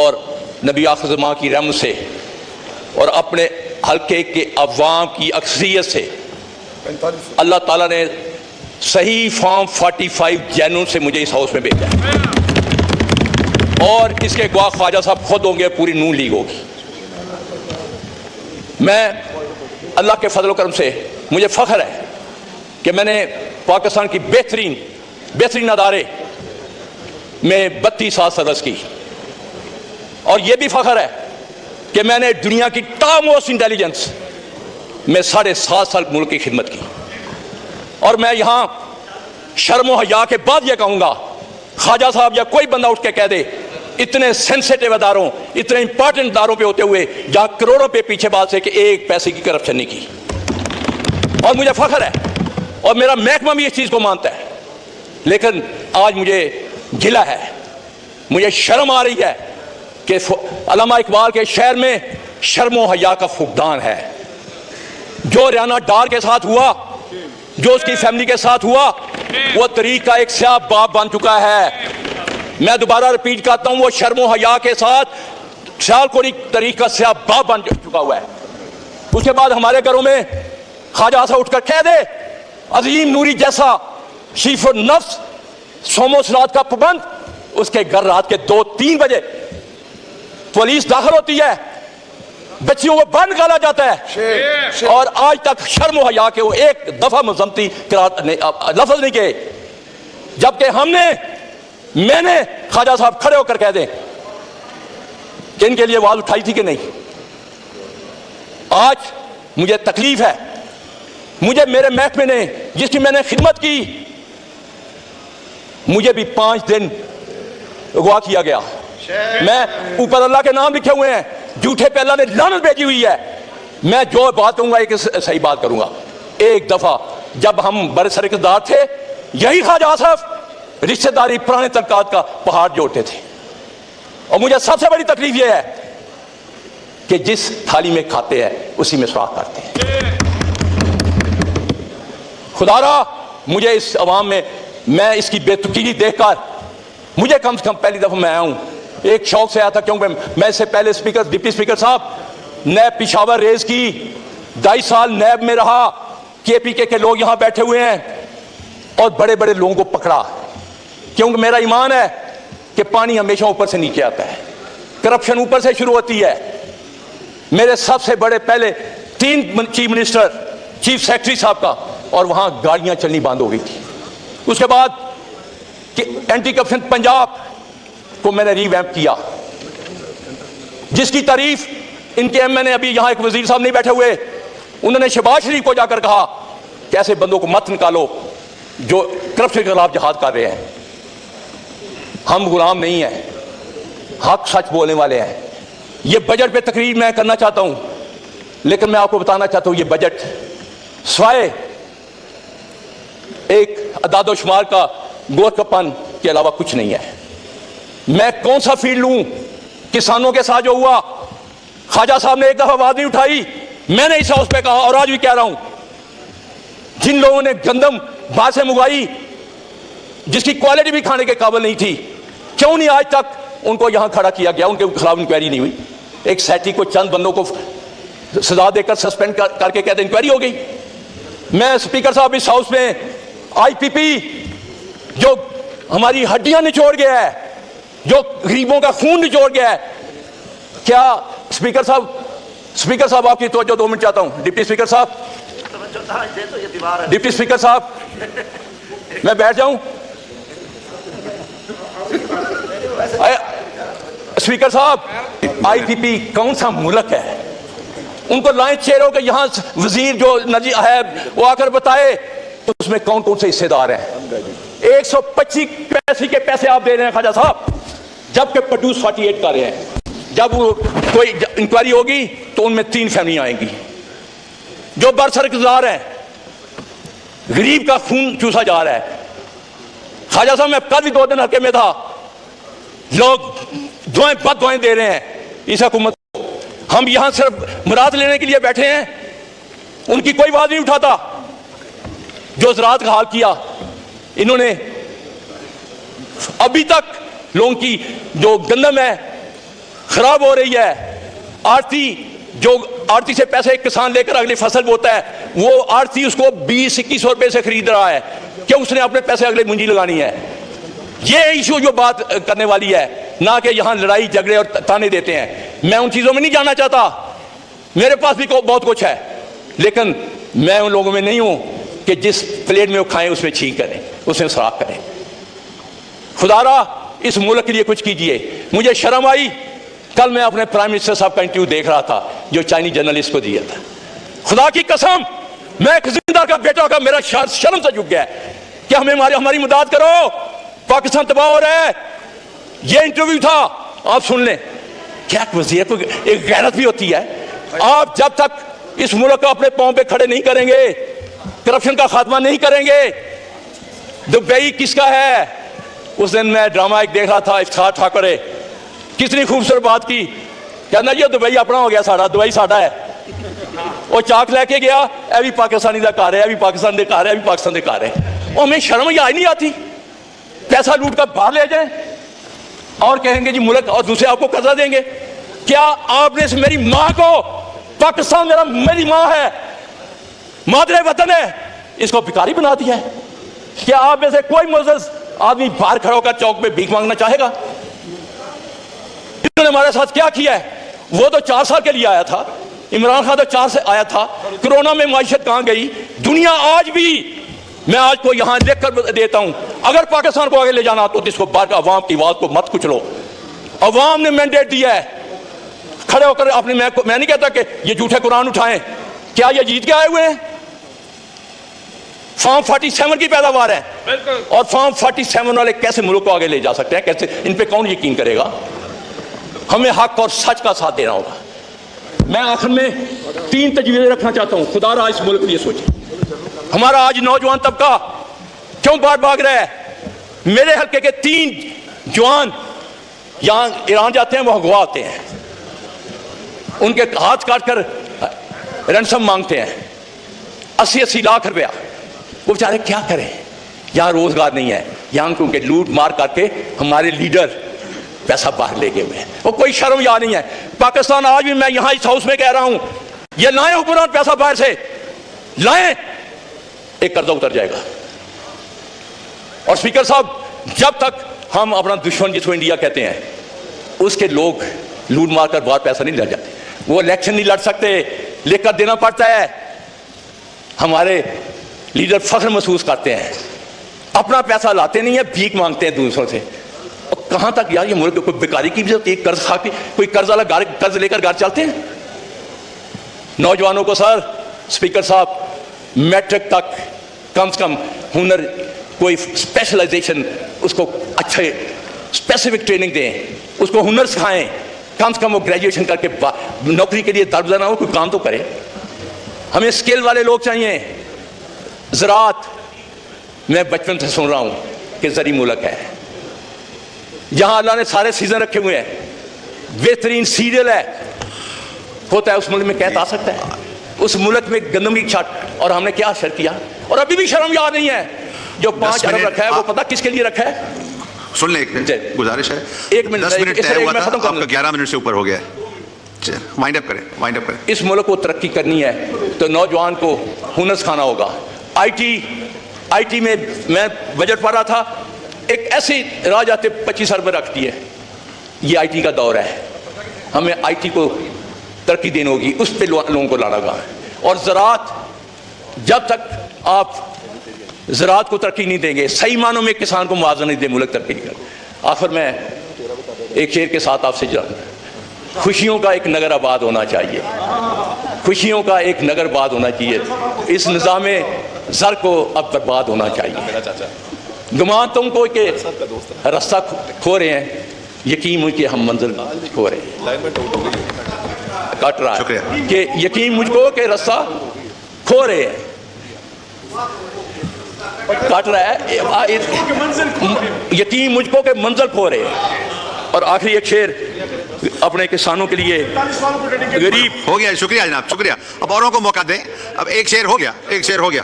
और नबी आखिर ज़मां की रहमत से और अपने हल्के के अवाम की अक्सरियत से अल्लाह ताला ने सही फॉर्म 45 जनवरी से मुझे इस हाउस में भेजा है और इसके गवाह ख्वाजा साहब खुद होंगे, पूरी नून लीग होगी। मैं अल्लाह के फजल करम से मुझे फ़ख्र है कि मैंने पाकिस्तान की बेहतरीन अदारे में 32 साल सर्विस की और यह भी फ़ख्र है कि मैंने दुनिया की टॉप मोस्ट इंटेलिजेंस में 7.5 साल मुल्क की खिदमत की। और मैं यहाँ शर्म व हया के बाद यह कहूँगा, ख्वाजा साहब या कोई बंदा उठ के कह दे, इतने सेंसिटिव अदारों, इतने इंपॉर्टेंट अदारों पे होते हुए जहाँ करोड़ों पे पीछे बात से कि एक पैसे की करप्शन नहीं की। और मुझे फ़ख्र है और मेरा महकमा भी इस चीज़ को मानता है, लेकिन आज मुझे गिला है, मुझे शर्म आ रही है कि अल्लामा इकबाल के शहर में शर्म व हया का फुकदान है। जो रियाना डार के साथ हुआ, जो उसकी फैमिली के साथ हुआ, वो तरीक का एक स्याह बाप बन चुका है। मैं दोबारा रिपीट करता हूं, वो शर्म व हया के साथ सियालकोटी तरीक का स्याह बाप बन चुका हुआ है। उसके बाद हमारे घरों में ख्वाजा सा उठकर कह दे, अजीम नूरी जैसा शीफ नफ्स सोमो सलात का पाबंद, उसके घर रात के 2-3 बजे पुलिस दाखिल होती है, बच्चियों को बंद निकाला जाता है और आज तक शर्म व हया के वो एक दफा मजम्मती लफ्ज नहीं कहे, जबकि मैंने ख्वाजा साहब खड़े होकर कह दें कि इनके लिए आवाज उठाई थी कि नहीं। आज मुझे तकलीफ है, मुझे मेरे महकमे ने जिसकी मैंने खिदमत की, मुझे भी 5 दिन अगवा किया गया। मैं ऊपर अल्लाह के नाम लिखे हुए हैं, झूठे पे अल्लाह ने लानत भेजी हुई है। मैं जो बात कहूंगा एक सही बात करूंगा। एक दफा जब हम बड़े सरकदार थे, यही ख्वाजा साहब रिश्तेदारी पुराने तलकात का पहाड़ जोड़ते थे। और मुझे सबसे बड़ी तकलीफ यह है कि जिस थाली में खाते हैं उसी में सुराख करते हैं। खुदारा मुझे इस अवाम में, मैं इसकी बेतुकीनी देखकर, मुझे कम से कम पहली दफा मैं आया हूं, एक शौक से आया था, क्योंकि मैं इससे पहले डिप्टी स्पीकर साहब नैब पिशावर रेज की, 22 साल नैब में रहा, KPK के लोग यहां बैठे हुए हैं और बड़े बड़े लोगों को पकड़ा, क्योंकि मेरा ईमान है कि पानी हमेशा ऊपर से नीचे आता है, करप्शन ऊपर से शुरू होती है। मेरे सबसे बड़े पहले 3 चीफ मिनिस्टर, चीफ सेक्रेटरी साहब का, और वहां गाड़ियां चलनी बंद हो गई थी। उसके बाद एंटी करप्शन पंजाब को मैंने रीवैम्प किया, जिसकी तारीफ इनके MNA, अभी यहां एक वजीर साहब नहीं बैठे हुए, उन्होंने शहबाज शरीफ को जाकर कहा कि ऐसे बंदों को मत निकालो जो करप्शन के खिलाफ जहाद कर रहे हैं। हम गुलाम नहीं हैं, हक सच बोलने वाले हैं। ये बजट पे तकरीर मैं करना चाहता हूं, लेकिन मैं आपको बताना चाहता हूं, ये बजट स्वाय एक अदादोशुमार का गोरखपन के अलावा कुछ नहीं है। मैं कौन सा फील्ड लूं? किसानों के साथ जो हुआ, ख्वाजा साहब ने एक दफा आवाज नहीं उठाई, मैंने इस हाउस पे कहा और आज भी कह रहा हूं, जिन लोगों ने गंदम बाहर से मंगवाई जिसकी क्वालिटी भी खाने के काबिल नहीं थी, क्यों नहीं आज तक उनको यहां खड़ा किया गया? उनके खिलाफ इंक्वायरी नहीं हुई। एक सैटी को, चंद बंदों को सजा देकर सस्पेंड करके कहते इंक्वायरी हो गई। मैं स्पीकर साहब इस हाउस में IPP जो हमारी हड्डियां निचोड़ गया है, जो गरीबों का खून निचोड़ गया है, क्या स्पीकर साहब आपकी तवज्जो 2 मिनट चाहता हूं। डिप्टी स्पीकर साहब, डिप्टी स्पीकर साहब, मैं बैठ जाऊं? स्पीकर साहब, IPP कौन सा मुल्क है? उनको लाइन चेहरों के यहां वजीर जो नजी है वो आकर बताए उसमें कौन कौन से हिस्सेदार हैं। 125 पैसे के पैसे आप दे रहे हैं ख्वाजा साहब, जबकि प्रोड्यूस 48 कर रहे हैं। जब वो कोई इंक्वायरी होगी तो उनमें 3 फैमिली आएंगी जो बरसरकदार हैं, गरीब का खून चूसा जा रहा है। ख्वाजा साहब, मैं कल भी 2 दिन हल्के में था, लोग बद दुआएं दे रहे हैं इस हुकूमत को। हम यहां सिर्फ मुराद लेने के लिए बैठे हैं, उनकी कोई बात नहीं उठाता। जो ज़राअत का हाल किया इन्होंने, अभी तक लोगों की जो गंदम है खराब हो रही है। आड़ती जो आड़ती से पैसे किसान लेकर अगली फसल बोता है, वो आड़ती उसको 20-21 रुपए से खरीद रहा है कि उसने अपने पैसे अगले मुंजी लगानी है। ये इशू जो बात करने वाली है, ना कि यहां लड़ाई झगड़े और ताने देते हैं। मैं उन चीजों में नहीं जाना चाहता, मेरे पास भी बहुत कुछ है, लेकिन मैं उन लोगों में नहीं हूं कि जिस प्लेट में वो खाएं उसमें छींक करें, उसमें सराख करें। खुदारा इस मुल्क के लिए कुछ कीजिए। मुझे शर्म आई, कल मैं अपने प्राइम मिनिस्टर साहब का इंटरव्यू देख रहा था जो चाइनीज जर्नलिस्ट को दिया था। खुदा की कसम, मैं एक जिंदार का बेटा का मेरा शर्म से झुक गया कि हमारी मदद करो, पाकिस्तान तबाह हो रहा है। ये इंटरव्यू था, आप सुन लें। क्या वज़ीर को एक गैरत भी होती है। आप जब तक इस मुल्क को अपने पांव पे खड़े नहीं करेंगे, करप्शन का खात्मा नहीं करेंगे, दुबई किसका है। उस दिन मैं ड्रामा एक देख रहा था, इफ्तार ठाकुर है, कितनी खूबसूरत बात की, कहना ये दुबई अपना हो गया, साड़ा दुबई साड़ा है। वो चाक लेके गया, यह भी पाकिस्तानी का कार है, यह भी पाकिस्तान के कार है, यह भी पाकिस्तान के कार है। और हमें शर्म ही नहीं आती, पैसा लूट कर बाहर ले जाए और कहेंगे जी मुल्क, और दूसरे आपको कर्जा देंगे। क्या आपने मेरी मां को, पाकिस्तान मेरी मां है, मादरे वतन है, इसको भिखारी बना दिया है? क्या आप में से कोई मुअज़्ज़ज़ आदमी बाहर खड़ा होकर चौक पे भीख मांगना चाहेगा? इन्होंने हमारे साथ क्या किया है? वो तो 4 साल के लिए आया था, इमरान खान तो 4 से आया था। कोरोना में माइशत कहां गई? दुनिया आज भी, मैं आज को यहां लिख कर देता हूं, अगर पाकिस्तान को आगे ले जाना तो इसको बाहर अवाम की आवाज को मत कुचलो। अवाम ने मैंडेट दिया है, खड़े होकर आपने, मैं नहीं कहता कि ये झूठे कुरान उठाएं। क्या ये जीत के आए हुए हैं? फॉर्म 47 की पैदावार है, और फॉर्म 47 वाले कैसे मुल्क को आगे ले जा सकते हैं? कैसे? इन पे कौन यकीन करेगा? हमें हक और सच का साथ देना होगा। मैं आखिर में 3 तजवीज़ें रखना चाहता हूं। खुदा इस मुल्क के लिए सोचे। हमारा आज नौजवान तबका क्यों बाहर भाग रहा है? मेरे हल्के के 3 जवान यहां ईरान जाते हैं, वो अगवा होते हैं, उनके हाथ काट कर रैंसम मांगते हैं 80-80 लाख रुपया। वो बेचारे क्या करें? यहां रोजगार नहीं है, यहां क्योंकि लूट मार करके हमारे लीडर पैसा बाहर ले गए हुए हैं। वो कोई शर्म या नहीं है। पाकिस्तान आज भी, मैं यहां इस हाउस में कह रहा हूं, ये लाएं हुक्मरान पैसा बाहर से लाएं, एक कर्जा उतर जाएगा। और स्पीकर साहब, जब तक हम अपना दुश्मन जिसको इंडिया कहते हैं, उसके लोग लूट मार कर बाहर पैसा नहीं ले जाते, वो इलेक्शन नहीं लड़ सकते, लेकर देना पड़ता है। हमारे लीडर फख्र महसूस करते हैं, अपना पैसा लाते नहीं है, भीख मांगते हैं दूसरों से। और कहां तक यार ये मुल्क, कोई बेकारी की भी एक कर्ज खा के, कोई कर्ज वाला कर्ज लेकर घर चलते हैं। नौजवानों को सर, स्पीकर साहब, मैट्रिक तक कम से कम हुनर, कोई स्पेशलाइजेशन, उसको अच्छे स्पेसिफिक ट्रेनिंग दें, उसको हुनर सिखाएं। कम से कम वो ग्रेजुएशन करके नौकरी के लिए दरबदर ना हो, कोई काम तो करे। हमें स्किल वाले लोग चाहिए। ज़राअत, मैं बचपन से सुन रहा हूं कि ज़री मुल्क है, जहां अल्लाह ने सारे सीजन रखे हुए हैं, बेहतरीन सीरियल है, होता है उस मुल्क में कहता आ सकता है। उस मुल्क में गंदम की छत, और हमने क्या असर किया? और अभी भी शर्म याद नहीं है। जो 5 अरब रखा है, वो पता किसके लिए रखा है? सुन ले, एक गुजारिश है, 1 मिनट, 10 मिनट तय हुआ था, आपका 11 मिनट से ऊपर हो गया है। वाइंड अप करें। इस मुल्क को तरक्की करनी है तो नौजवान को हुनर सिखाना होगा। आईटी में मैं बजट पढ़ रहा था, एक ऐसी राज आते 25 अरब रखती है। ये आईटी का दौर है, हमें आईटी को तरक्की देनी होगी, उस पर लोगों को लाना होगा। और ज़राअत, जब तक आप ज़राअत को तरक्की नहीं देंगे, सही मानों में किसान को मुआवजा नहीं दे, मुल्क तरक्की नहीं कर। आखिर में एक शेर के साथ आपसे खुशियों का एक नगर आबाद होना चाहिए, खुशियों का एक नगर आबाद होना चाहिए। इस निज़ामे ज़र को अब बर्बाद होना चाहिए। गुमान तुमको के रास्ता खो रहे हैं, यकीन मुझे हम मंजिल खो रहे हैं। कट रहा है कि यकीन मुझको के रास्ता खो रहे हैं, कट रहा है, यकीन मुझको के मंजिल खो रहे हैं। और आखिरी एक शेर अपने किसानों के लिए, गरीब हो गया। शुक्रिया जनाब, शुक्रिया। अब औरों को मौका दें। अब एक शेर हो गया।